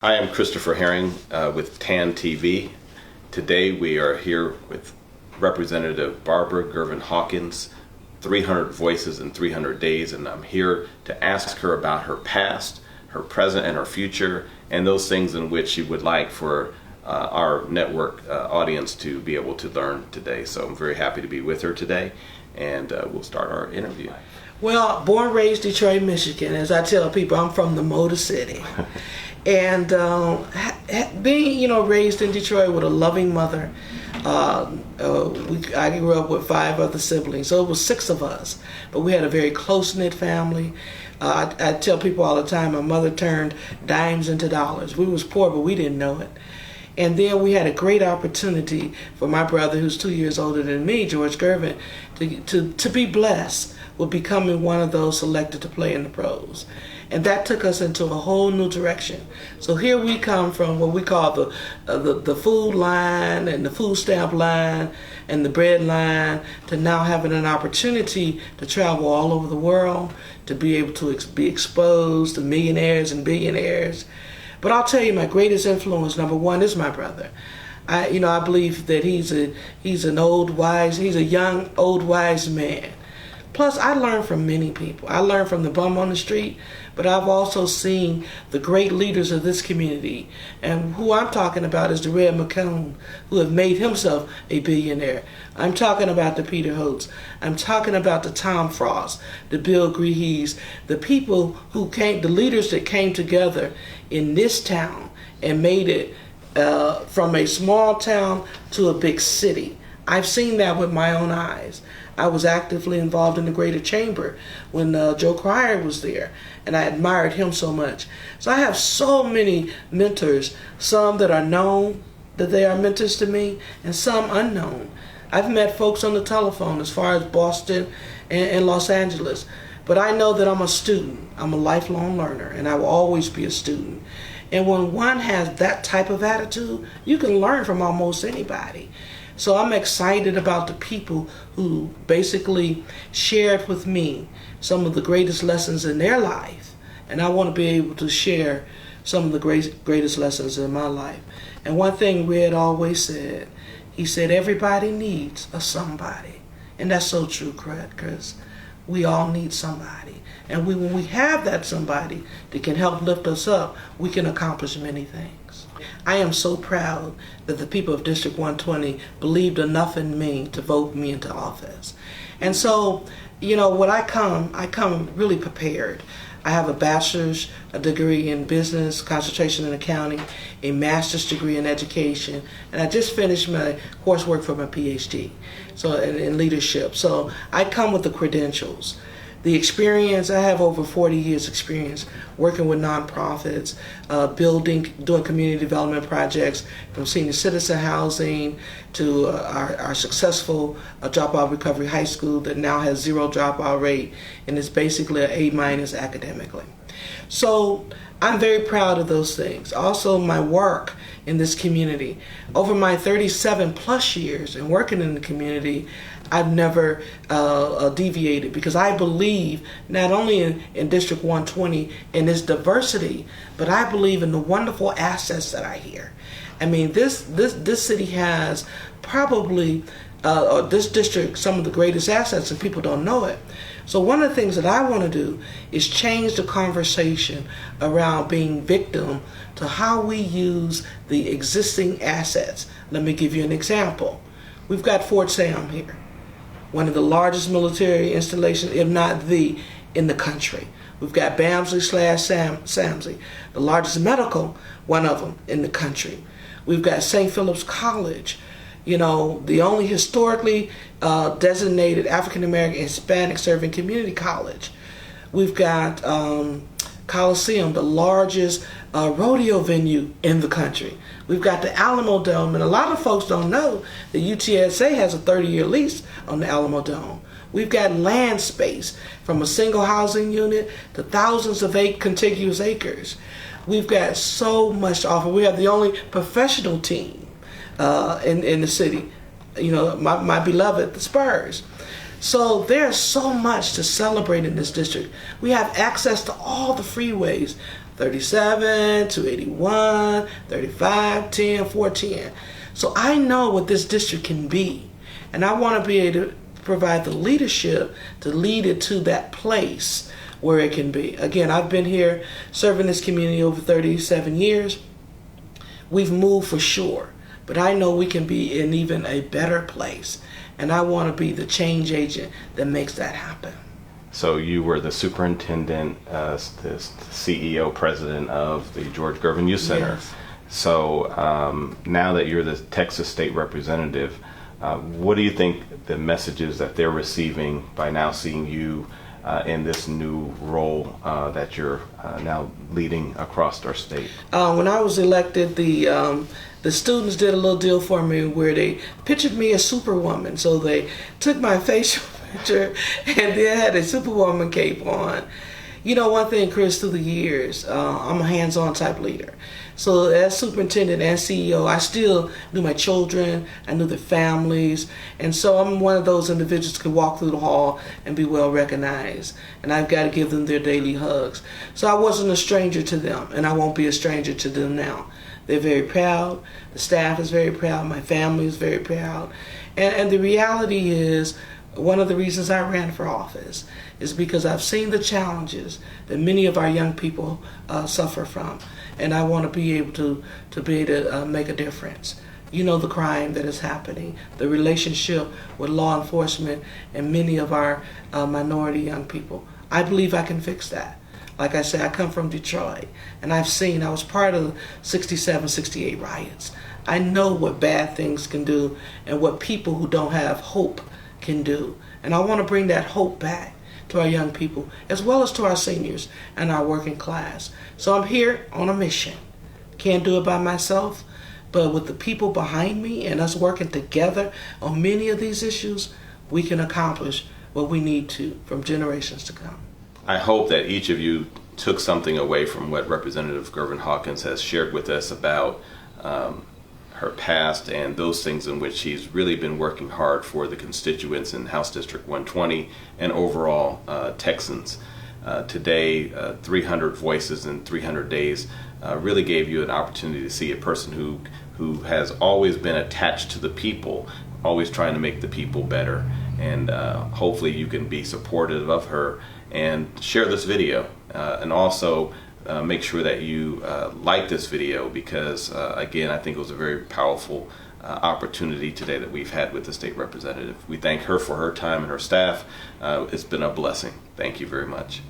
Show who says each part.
Speaker 1: Hi, I'm Christopher Herring with TAN TV. Today we are here with Representative Barbara Gervin-Hawkins, 300 Voices in 300 Days, and I'm here to ask her about her past, her present, and her future, and those things in which she would like for our network audience to be able to learn today. So I'm very happy to be with her today, and we'll start our interview.
Speaker 2: Well, born, raised Detroit, Michigan. As I tell people, I'm from the Motor City. And being, raised in Detroit with a loving mother, I grew up with 5 other siblings, so it was 6 of us. But we had a very close-knit family. I tell people all the time, my mother turned dimes into dollars. We was poor, but we didn't know it. And then we had a great opportunity for my brother, who's 2 years older than me, George Gervin, to be blessed with becoming one of those selected to play in the pros. And that took us into a whole new direction. So here we come from what we call the food line and the food stamp line and the bread line to now having an opportunity to travel all over the world, to be able to be exposed to millionaires and billionaires. But I'll tell you, my greatest influence, number one, is my brother. I believe that he's a young, old, wise man. Plus, I learned from many people. I learned from the bum on the street, but I've also seen the great leaders of this community. And who I'm talking about is the Red McCone, who have made himself a billionaire. I'm talking about the Peter Holtz. I'm talking about the Tom Frost, the Bill Greahes, the people who came, the leaders that came together in this town and made it from a small town to a big city. I've seen that with my own eyes. I was actively involved in the Greater Chamber when Joe Cryer was there, and I admired him so much. So I have so many mentors, some that are known that they are mentors to me, and some unknown. I've met folks on the telephone as far as Boston and Los Angeles, but I know that I'm a student. I'm a lifelong learner, and I will always be a student. And when one has that type of attitude, you can learn from almost anybody. So I'm excited about the people who basically shared with me some of the greatest lessons in their life. And I want to be able to share some of the greatest lessons in my life. And one thing Red always said, he said, everybody needs a somebody. And that's so true, because we all need somebody. And when we have that somebody that can help lift us up, we can accomplish many things. I am so proud that the people of District 120 believed enough in me to vote me into office. And so, when I come really prepared. I have a bachelor's degree in business, concentration in accounting, a master's degree in education, and I just finished my coursework for my PhD, so in leadership. So I come with the credentials. The experience, I have over 40 years experience working with nonprofits, doing community development projects, from senior citizen housing to our successful dropout recovery high school that now has 0 dropout rate and is basically an A- academically. So I'm very proud of those things. Also, my work in this community. Over my 37 plus years in working in the community, I've never deviated, because I believe not only in District 120 in its diversity, but I believe in the wonderful assets that are here. I mean, this city has probably, or this district, some of the greatest assets, and people don't know it. So one of the things that I want to do is change the conversation around being victim to how we use the existing assets. Let me give you an example. We've got Fort Sam here, one of the largest military installations, if not in the country. We've got Bamsley/Samsley, the largest medical, one of them in the country. We've got St. Philip's College, the only historically designated African-American Hispanic serving community college. We've got Coliseum, the largest rodeo venue in the country. We've got the Alamo Dome, and a lot of folks don't know that UTSA has a 30-year lease on the Alamo Dome. We've got land space from a single housing unit to thousands of contiguous acres. We've got so much to offer. We have the only professional team in the city, my beloved, the Spurs. So there's so much to celebrate in this district. We have access to all the freeways, 37, 281, 35, 10, 410. So I know what this district can be. And I want to be able to provide the leadership to lead it to that place where it can be. Again, I've been here serving this community over 37 years. We've moved for sure, but I know we can be in even a better place. And I want to be the change agent that makes that happen.
Speaker 1: So you were the superintendent, the CEO, president of the George Gervin Youth Center.
Speaker 2: Yes.
Speaker 1: So now that you're the Texas State Representative, what do you think the messages that they're receiving by now seeing you in this new role that you're now leading across our state?
Speaker 2: When I was elected, the students did a little deal for me where they pictured me as Superwoman. So they took my facial picture and then had a Superwoman cape on. You know, one thing, Chris, through the years, I'm a hands-on type leader. So as superintendent and CEO, I still knew my children, I knew their families, and so I'm one of those individuals who can walk through the hall and be well recognized, and I've got to give them their daily hugs. So I wasn't a stranger to them, and I won't be a stranger to them now. They're very proud, the staff is very proud, my family is very proud, and the reality is, one of the reasons I ran for office is because I've seen the challenges that many of our young people suffer from, and I want to be able to make a difference. You know, the crime that is happening, the relationship with law enforcement and many of our minority young people. I believe I can fix that. Like I said, I come from Detroit, and I was part of the 67, 68 riots. I know what bad things can do and what people who don't have hope can do. And I want to bring that hope back to our young people as well as to our seniors and our working class. So I'm here on a mission. Can't do it by myself, but with the people behind me and us working together on many of these issues, we can accomplish what we need to from generations to come.
Speaker 1: I hope that each of you took something away from what Representative Gervin-Hawkins has shared with us about her past and those things in which she's really been working hard for the constituents in House District 120 and overall Texans. Today, 300 voices in 300 days really gave you an opportunity to see a person who has always been attached to the people, always trying to make the people better. And hopefully you can be supportive of her and share this video. And also make sure that you like this video because, again, I think it was a very powerful opportunity today that we've had with the state representative. We thank her for her time and her staff. It's been a blessing. Thank you very much.